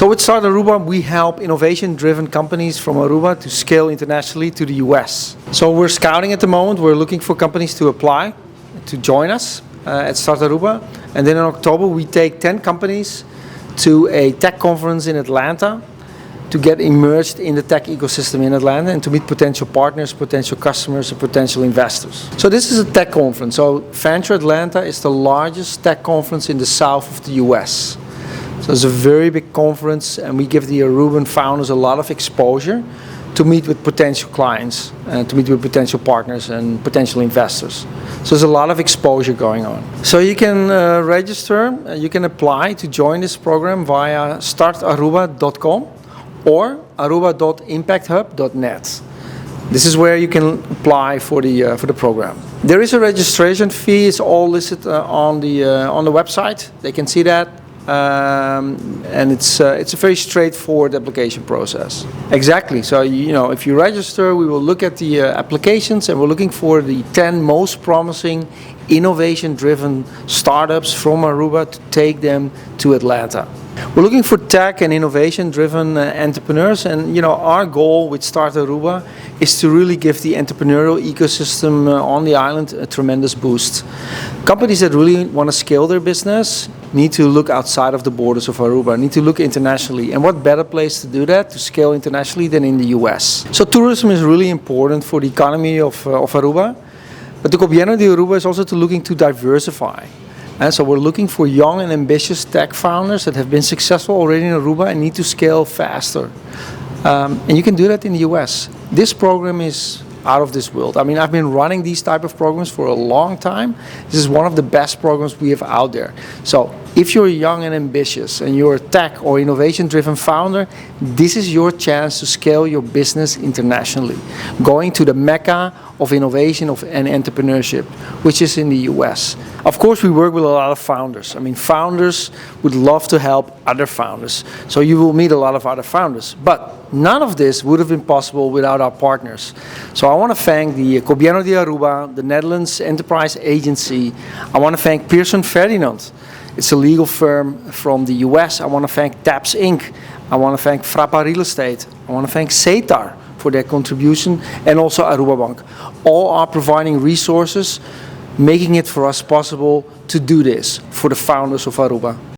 So with StartAruba, we help innovation-driven companies from Aruba to scale internationally to the US. So we're scouting at the moment. We're looking for companies to apply, to join us at StartAruba. And then in October, we take 10 companies to a tech conference in Atlanta to get immersed in the tech ecosystem in Atlanta and to meet potential partners, potential customers, and potential investors. So this is a tech conference. So Venture Atlanta is the largest tech conference in the south of the US. So it's a very big conference, and we give the Aruban founders a lot of exposure to meet with potential clients, and to meet with potential partners and potential investors. So there's a lot of exposure going on. So you can register, you can apply to join this program via startaruba.com or aruba.impacthub.net. This is where you can apply for the program. There is a registration fee. It's all listed on the website. They can see that. And it's a very straightforward application process. Exactly. So if you register, we will look at the applications, and we're looking for the 10 most promising innovation-driven startups from Aruba to take them to Atlanta. We're looking for tech and innovation-driven entrepreneurs, and our goal with StartAruba is to really give the entrepreneurial ecosystem on the island a tremendous boost. Companies that really want to scale their business need to look outside of the borders of Aruba, need to look internationally. And what better place to do that, to scale internationally, than in the US? So tourism is really important for the economy of Aruba, but the gobierno de Aruba is also looking to diversify. And so we're looking for young and ambitious tech founders that have been successful already in Aruba and need to scale faster. And you can do that in the US. This program is out of this world. I mean, I've been running these type of programs for a long time. This is one of the best programs we have out there. So if you're young and ambitious and you're a tech or innovation-driven founder, this is your chance to scale your business internationally, going to the mecca of innovation and entrepreneurship, which is in the US. Of course, we work with a lot of founders. I mean, founders would love to help other founders. So you will meet a lot of other founders. But none of this would have been possible without our partners. So I want to thank the Gobierno de Aruba, the Netherlands Enterprise Agency. I want to thank Pearson Ferdinand. It's a legal firm from the US. I want to thank TAPS Inc. I want to thank Frappa Real Estate. I want to thank CETAR for their contribution, and also Aruba Bank. All are providing resources, making it for us possible to do this for the founders of Aruba.